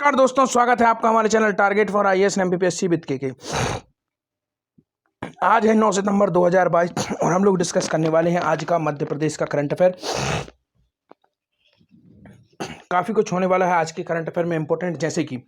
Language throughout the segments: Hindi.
नमस्कार दोस्तों, स्वागत है आपका हमारे channel target for IAS and MPPSC with के। आज है 9 सितंबर 2022 और हम लोग डिस्कस करने वाले हैं आज का मध्य प्रदेश का करंट अफेयर। काफ़ी कुछ होने वाला है आज के करंट अफेयर में इंपॉर्टेंट, जैसे कि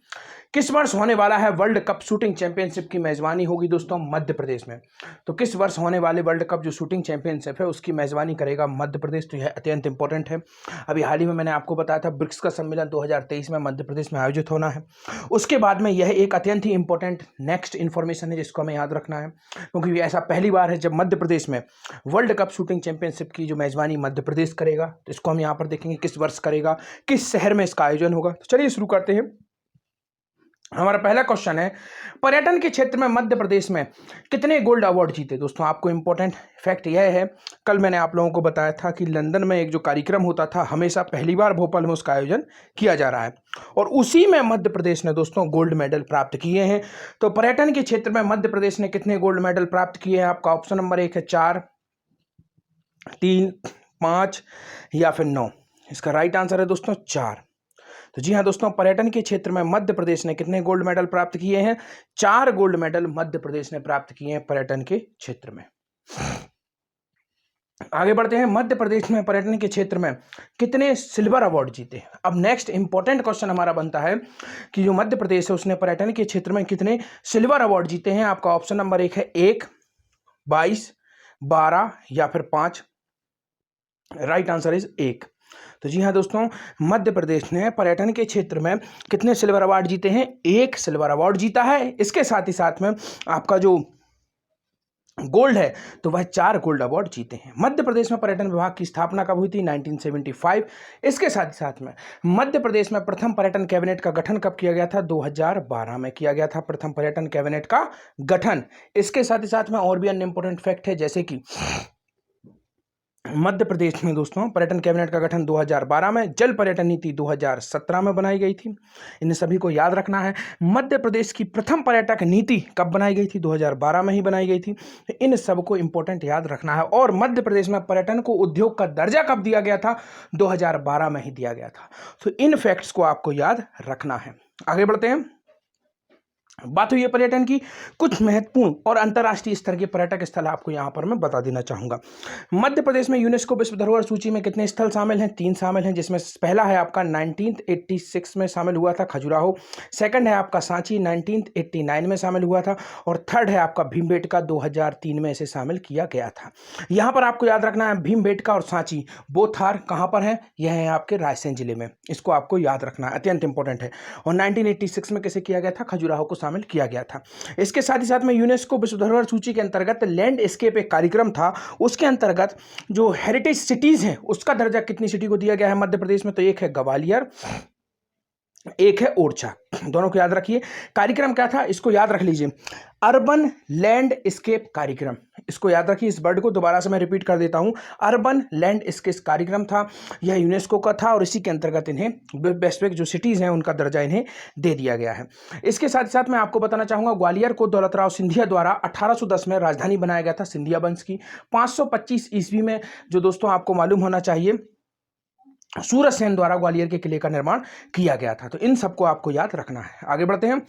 किस वर्ष होने वाला है वर्ल्ड कप शूटिंग चैंपियनशिप की मेजबानी होगी दोस्तों मध्य प्रदेश में। तो किस वर्ष होने वाले वर्ल्ड कप जो शूटिंग चैंपियनशिप है उसकी मेजबानी करेगा मध्य प्रदेश, तो यह अत्यंत इंपॉर्टेंट है। अभी हाल ही में मैंने आपको बताया था ब्रिक्स का सम्मेलन 2023 में मध्य प्रदेश में आयोजित होना है। उसके बाद में यह एक अत्यंत ही इंपॉर्टेंट नेक्स्ट इन्फॉर्मेशन है जिसको हमें याद रखना है, क्योंकि ऐसा पहली बार है जब मध्य प्रदेश में वर्ल्ड कप शूटिंग चैंपियनशिप की जो मेजबानी मध्य प्रदेश करेगा। तो इसको हम यहाँ पर देखेंगे किस वर्ष करेगा, किस शहर में इसका आयोजन होगा। तो चलिए शुरू करते हैं। हमारा पहला क्वेश्चन है, पर्यटन के क्षेत्र में मध्य प्रदेश में कितने गोल्ड अवार्ड जीते। दोस्तों आपको इंपॉर्टेंट फैक्ट यह है, कल मैंने आप लोगों को बताया था कि लंदन में एक जो कार्यक्रम होता था हमेशा पहली बार भोपाल में उसका आयोजन किया जा रहा है और उसी में मध्य प्रदेश ने दोस्तों गोल्ड मेडल प्राप्त किए हैं। तो पर्यटन के क्षेत्र में मध्य प्रदेश ने कितने गोल्ड मेडल प्राप्त किए हैं? आपका ऑप्शन नंबर 1 है 4, 3, 5 या फिर 9। इसका राइट आंसर है दोस्तों 4। तो जी हाँ दोस्तों, पर्यटन के क्षेत्र में मध्य प्रदेश ने कितने गोल्ड मेडल प्राप्त किए हैं? 4 गोल्ड मेडल मध्य प्रदेश ने प्राप्त किए हैं पर्यटन के क्षेत्र में। आगे बढ़ते हैं, मध्य प्रदेश में पर्यटन के क्षेत्र में कितने सिल्वर अवार्ड जीते। अब नेक्स्ट इंपॉर्टेंट क्वेश्चन हमारा बनता है कि जो मध्य प्रदेश है उसने पर्यटन के क्षेत्र में कितने सिल्वर अवार्ड जीते हैं। आपका ऑप्शन नंबर 1 है 1, 22, 12 या फिर 5। Right answer is 1। तो जी हाँ दोस्तों, मध्य प्रदेश ने पर्यटन के क्षेत्र में कितने सिल्वर अवार्ड जीते हैं? 1 सिल्वर अवार्ड जीता है। इसके साथ ही साथ में आपका जो गोल्ड है तो वह 4 गोल्ड अवार्ड जीते हैं। मध्य प्रदेश में पर्यटन विभाग की स्थापना कब हुई थी? 1975। इसके साथ ही साथ में मध्य प्रदेश में प्रथम पर्यटन कैबिनेट का गठन कब किया गया था? 2012 में किया गया था प्रथम पर्यटन कैबिनेट का गठन। इसके साथ ही साथ में और भी अन्य इंपॉर्टेंट फैक्ट है, जैसे कि मध्य प्रदेश में दोस्तों पर्यटन कैबिनेट का गठन 2012 में, जल पर्यटन नीति 2017 में बनाई गई थी। इन सभी को याद रखना है। मध्य प्रदेश की प्रथम पर्यटक नीति कब बनाई गई थी? 2012 में ही बनाई गई थी। इन सब को इंपॉर्टेंट याद रखना है। और मध्य प्रदेश में पर्यटन को उद्योग का दर्जा कब दिया गया था? 2012 में ही दिया गया था। तो इन फैक्ट्स को आपको याद रखना है। आगे बढ़ते हैं, बात हुई है पर्यटन की। कुछ महत्वपूर्ण और अंतर्राष्ट्रीय स्तर के पर्यटक स्थल आपको यहां पर मैं बता देना चाहूंगा। मध्य प्रदेश में यूनेस्को विश्व धरोहर सूची में कितने स्थल शामिल हैं? 3 शामिल हैं, जिसमें पहला है आपका 1986 में शामिल हुआ था खजुराहो, सेकंड है आपका सांची 1989 में शामिल हुआ था और थर्ड है आपका भीमबेटका 2003 में इसे शामिल किया गया था। यहां पर आपको याद रखना है भीमबेटका और सांची बोथ आर कहां पर है? यह है आपके रायसेन जिले में। इसको आपको याद रखना है, अत्यंत इंपॉर्टेंट है। और 1986 में कैसे किया गया था? खजुराहो को शामिल किया गया था। इसके साथ ही साथ में यूनेस्को विश्व धरोहर सूची के अंतर्गत लैंडस्केप एक कार्यक्रम था, उसके अंतर्गत जो हेरिटेज सिटीज हैं उसका दर्जा कितनी सिटी को दिया गया है मध्य प्रदेश में? तो एक है ग्वालियर, एक है ओरछा। दोनों को याद रखिए। कार्यक्रम क्या था इसको याद रख लीजिए, अर्बन लैंडस्केप कार्यक्रम। इसको याद रखिए, इस वर्ड को दोबारा से मैं रिपीट कर देता हूं, अर्बन लैंडस्केप कार्यक्रम था। यह यूनेस्को का था और इसी के अंतर्गत इन्हें बेस्ट जो सिटीज हैं उनका दर्जा इन्हें दे दिया गया है। इसके साथ साथ मैं आपको बताना चाहूंगा ग्वालियर को दौलतराव सिंधिया द्वारा 1810 में राजधानी बनाया गया था सिंधिया वंश की। 525 ईस्वी में जो दोस्तों आपको मालूम होना चाहिए सूरज सेन द्वारा ग्वालियर के किले का निर्माण किया गया था। तो इन सबको आपको याद रखना है। आगे बढ़ते हैं,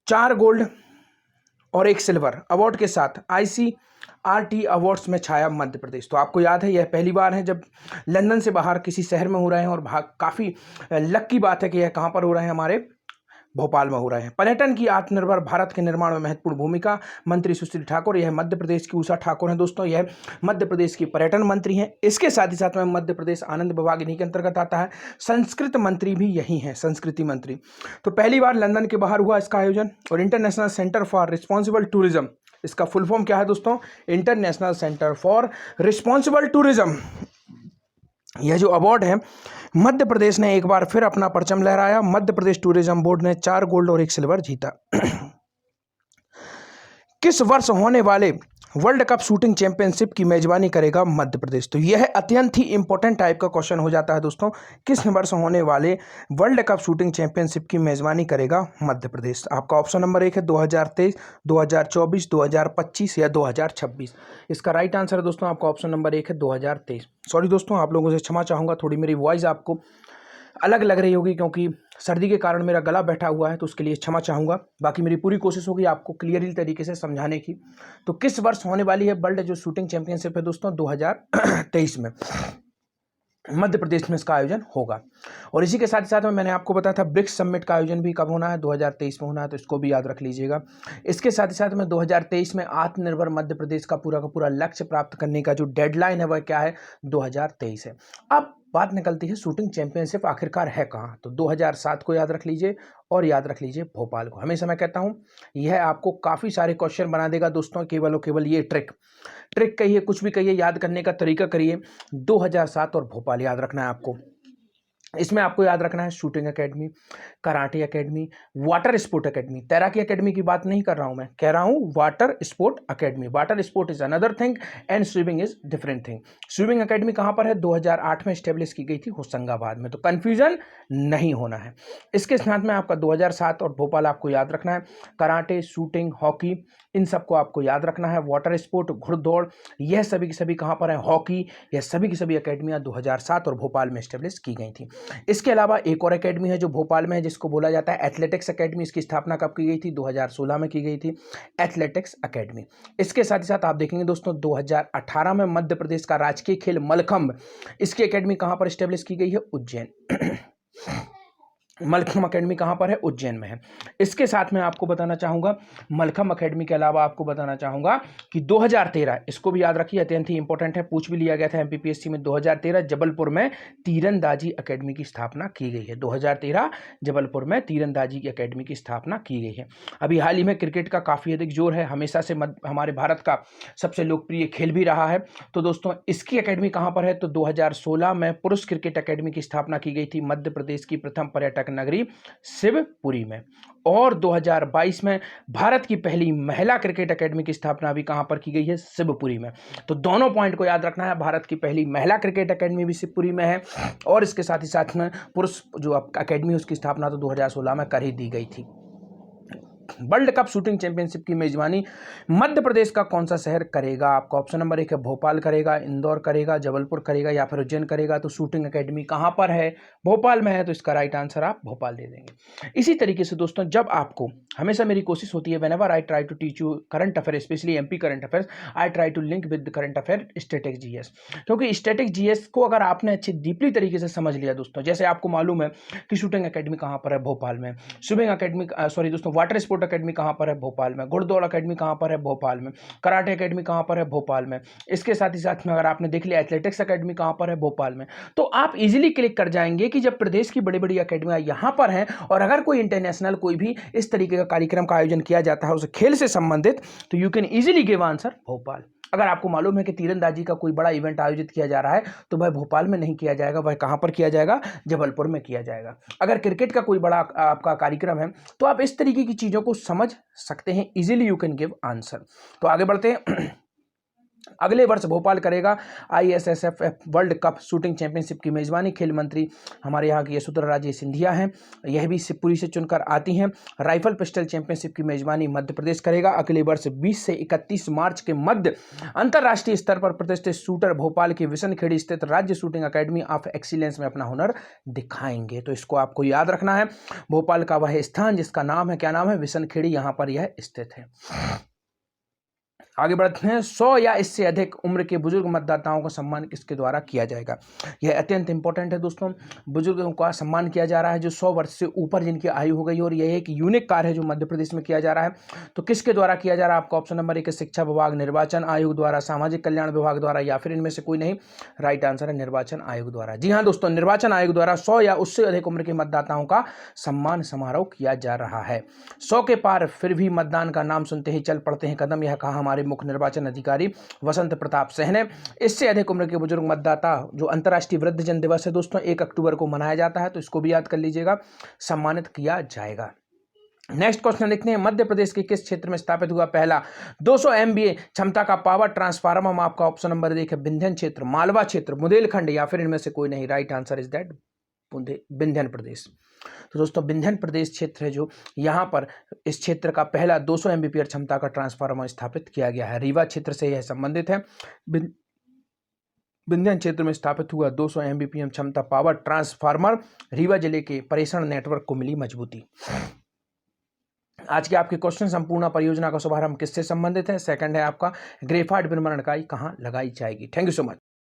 4 गोल्ड और 1 सिल्वर अवार्ड के साथ ICRT अवार्ड्स में छाया मध्य प्रदेश। तो आपको याद है यह पहली बार है जब लंदन से बाहर किसी शहर में हो रहे हैं और काफी लक की बात है कि यह कहां पर हो रहे हैं? हमारे भोपाल में हो रहे हैं। पर्यटन की आत्मनिर्भर भारत के निर्माण में महत्वपूर्ण भूमिका, मंत्री सुश्री ठाकुर। यह मध्य प्रदेश की उषा ठाकुर हैं दोस्तों, यह मध्य प्रदेश की पर्यटन मंत्री हैं। इसके साथ ही साथ में मध्य प्रदेश आनंद विभाग इन्हीं के अंतर्गत आता है। संस्कृत मंत्री भी यही हैं, संस्कृति मंत्री। तो पहली बार लंदन के बाहर हुआ इसका आयोजन। और international centre for responsible tourism, इसका फुल फॉर्म क्या है दोस्तों? International centre for responsible tourism. यह जो अवार्ड है मध्य प्रदेश ने एक बार फिर अपना परचम लहराया। मध्य प्रदेश टूरिज्म बोर्ड ने 4 गोल्ड और 1 सिल्वर जीता। किस वर्ष होने वाले वर्ल्ड कप शूटिंग चैंपियनशिप की मेजबानी करेगा मध्य प्रदेश। तो यह अत्यंत ही इंपॉर्टेंट टाइप का क्वेश्चन हो जाता है दोस्तों, किस वर्ष होने वाले वर्ल्ड कप शूटिंग चैंपियनशिप की मेजबानी करेगा मध्य प्रदेश। आपका ऑप्शन नंबर 1 है 2023, 2024, 2025 या 2026। इसका राइट आंसर है दोस्तों आपका ऑप्शन नंबर 1 है 2023। सॉरी दोस्तों, आप लोगों से क्षमा चाहूँगा, थोड़ी मेरी वॉइस आपको अलग लग रही होगी क्योंकि सर्दी के कारण मेरा गला बैठा हुआ है, तो उसके लिए क्षमा चाहूँगा। बाकी मेरी पूरी कोशिश होगी आपको क्लियरली तरीके से समझाने की। तो किस वर्ष होने वाली है वर्ल्ड जो शूटिंग चैंपियनशिप है दोस्तों, 2023 में मध्य प्रदेश में इसका आयोजन होगा। और इसी के साथ साथ में मैंने आपको बताया था ब्रिक्स समिट का आयोजन भी कब होना है, 2023 में होना है, तो इसको भी याद रख लीजिएगा। इसके साथ ही साथ में 2023 में आत्मनिर्भर मध्य प्रदेश का पूरा लक्ष्य प्राप्त करने का जो डेडलाइन है वह क्या है, 2023 है। अब बात निकलती है शूटिंग चैंपियनशिप आखिरकार है कहाँ, तो 2007 को याद रख लीजिए और याद रख लीजिए भोपाल को। हमेशा मैं कहता हूँ यह आपको काफ़ी सारे क्वेश्चन बना देगा दोस्तों, केवल और केवल ये ट्रिक कहिए, कुछ भी कहिए, याद करने का तरीका करिए। 2007 और भोपाल याद रखना है आपको। इसमें आपको याद रखना है shooting academy, karate academy, water sport academy. तैराकी एकेडमी की बात नहीं कर रहा हूं मैं, कह रहा हूं water sport academy. Water sport is another thing and swimming is different thing. Swimming academy कहां पर है, 2008 में स्टेब्लिश की गई थी होशंगाबाद में, तो कंफ्यूजन नहीं होना है। इसके साथ में आपका 2007 और भोपाल आपको याद रखना है। कराटे, शूटिंग, हॉकी, इन सबको आपको याद रखना है। वाटर स्पोर्ट, घुड़दौड़, यह सभी की सभी कहां पर है, हॉकी, यह सभी की सभी अकेडमियां 2007 और भोपाल में स्टेब्लिश की गई थी। इसके अलावा एक और एकेडमी है जो भोपाल में है, जिसको बोला जाता है एथलेटिक्स एकेडमी। इसकी स्थापना कब की गई थी, 2016 में की गई थी, एथलेटिक्स एकेडमी। इसके साथ ही साथ आप देखेंगे दोस्तों 2018 में मध्य प्रदेश का राजकीय खेल मलखंभ, इसकी एकेडमी कहां पर स्टेब्लिश की गई है, उज्जैन। मलखंभ एकेडमी कहां पर है, उज्जैन में है। इसके साथ में आपको बताना चाहूंगा मलखंभ एकेडमी के अलावा आपको बताना चाहूंगा कि 2013, इसको भी याद रखिए, अत्यंत ही इंपॉर्टेंट है, पूछ भी लिया गया था एमपीपीएससी में। 2013 जबलपुर में तीरंदाजी एकेडमी की स्थापना की गई है। 2013 जबलपुर में तीरंदाजी की एकेडमी की स्थापना की गई है। अभी हाल ही में क्रिकेट का काफी अधिक जोर है, हमेशा से हमारे भारत का सबसे लोकप्रिय खेल भी रहा है। तो दोस्तों इसकी एकेडमी कहां पर है, तो 2016 में पुरुष क्रिकेट एकेडमी की स्थापना की गई थी मध्य प्रदेश की प्रथम पर्यटक नगरी शिवपुरी में। और 2022 में भारत की पहली महिला क्रिकेट एकेडमी की स्थापना भी कहां पर की गई है, शिवपुरी में। तो दोनों पॉइंट को याद रखना है, भारत की पहली महिला क्रिकेट एकेडमी भी शिवपुरी में है, और इसके साथ ही साथ में पुरुष जो एकेडमी उसकी स्थापना तो 2016 में कर ही दी गई थी। वर्ल्ड कप शूटिंग चैंपियनशिप की मेजबानी मध्य प्रदेश का कौन सा शहर करेगा, आपका ऑप्शन नंबर 1 है भोपाल करेगा, इंदौर करेगा, जबलपुर करेगा या फिर उज्जैन करेगा। तो शूटिंग एकेडमी कहां पर है, भोपाल में है, तो इसका राइट आंसर आप भोपाल दे देंगे। इसी तरीके से दोस्तों जब आपको, हमेशा मेरी कोशिश होती है whenever I try to teach you current affair, specially MP current affairs, I try to link with current affair static GS, क्योंकि स्टैटिक जीएस को अगर आपने अच्छी डीपली तरीके से समझ लिया दोस्तों, जैसे आपको मालूम है कि शूटिंग एकेडमी कहां पर है, भोपाल में, स्विमिंग एकेडमी सॉरी दोस्तों वाटर स्पोर्ट एकेडमी कहां पर है, भोपाल में, घुड़दौड़ एकेडमी कहां पर है, भोपाल में, कराटे एकेडमी कहां पर है, भोपाल में। इसके साथ ही साथ में अगर आपने देख लिया एथलेटिक्स एकेडमी कहां पर है, भोपाल में, तो आप इजीली क्लिक कर जाएंगे कि जब प्रदेश की बड़ी बड़ी एकेडमियां यहां पर हैं और अगर कोई इंटरनेशनल कोई भी इस तरीके का कार्यक्रम का आयोजन किया जाता है उस खेल से संबंधित, तो you can easily give answer Bhopal. अगर आपको मालूम है कि तीरंदाजी का कोई बड़ा इवेंट आयोजित किया जा रहा है तो वह भोपाल में नहीं किया जाएगा, वह कहां पर किया जाएगा, जबलपुर में किया जाएगा। अगर क्रिकेट का कोई बड़ा आपका कार्यक्रम है तो आप इस तरीके की चीजों को समझ सकते हैं, easily you can give answer. तो आगे बढ़ते हैं। अगले वर्ष भोपाल करेगा ISSF world cup shooting championship की मेजबानी खेल मंत्री हमारे यहाँ की यशोधरा राजे सिंधिया हैं, यह भी शिवपुरी से चुनकर आती हैं। राइफल पिस्टल चैंपियनशिप की मेजबानी मध्य प्रदेश करेगा। अगले वर्ष 20 से 31 मार्च के मध्य अंतर्राष्ट्रीय स्तर पर प्रतिष्ठित शूटर भोपाल के विशनखेड़ी स्थित राज्य शूटिंग अकेडमी ऑफ एक्सीलेंस में अपना हुनर दिखाएंगे। तो इसको आपको याद रखना है, भोपाल का वह स्थान जिसका नाम है, क्या नाम है, विशनखेड़ी, यहाँ पर यह स्थित है। आगे बढ़ते हैं। 100 या इससे अधिक उम्र के बुजुर्ग मतदाताओं का सम्मान किसके द्वारा किया जाएगा, यह अत्यंत इंपॉर्टेंट है दोस्तों। बुजुर्गों का सम्मान किया जा रहा है जो 100 वर्ष से ऊपर जिनकी आयु हो गई, और यह एक यूनिक कार्य है जो मध्य प्रदेश में किया जा रहा है। तो किसके द्वारा किया जा रहा है, आपका ऑप्शन नंबर 1 शिक्षा विभाग, निर्वाचन आयोग द्वारा, सामाजिक कल्याण विभाग द्वारा, या फिर इनमें से कोई नहीं। राइट आंसर है निर्वाचन आयोग द्वारा। जी हाँ दोस्तों, निर्वाचन आयोग द्वारा 100 या उससे अधिक उम्र के मतदाताओं का सम्मान समारोह किया जा रहा है। 100 के पार फिर भी मतदान का नाम सुनते ही चल पड़ते हैं कदम, यह कहा हमारे मुख्य निर्वाचन अधिकारी वसंत प्रताप सिंह ने। इससे अधिक उम्र के बुजुर्ग मतदाता जो अंतर्राष्ट्रीय वृद्धजन दिवस है दोस्तों 1 अक्टूबर को मनाया जाता है, तो इसको भी याद कर लीजिएगा, सम्मानित किया जाएगा। नेक्स्ट क्वेश्चन लिखते हैं, मध्य प्रदेश के किस क्षेत्र में स्थापित हुआ पहला 200 MVA क्षमता का पावर ट्रांसफार्मर? आपका ऑप्शन नंबर एक है विंध्यन क्षेत्र, मालवा क्षेत्र, बुंदेलखंड, या फिर इनमें से कोई नहीं। Right answer is that Vindhyan Pradesh. तो दोस्तों विंध्यन प्रदेश क्षेत्र है जो यहाँ पर इस क्षेत्र का पहला 200 एमबीपीएस क्षमता का ट्रांसफार्मर स्थापित किया गया है। रीवा क्षेत्र से यह संबंधित है। विंध्यन क्षेत्र में स्थापित हुआ 200 एमबीपीएस क्षमता पावर ट्रांसफार्मर रीवा जिले के प्रेषण नेटवर्क को मिली मजबूती। आज के आपके क्वेश्चन, संपूर्ण परियोजना का शुभारंभ किससे संबंधित है? सेकंड है आपका ग्रेफाइट विनिर्माण इकाई कहाँ लगाई जाएगी? Thank you so much.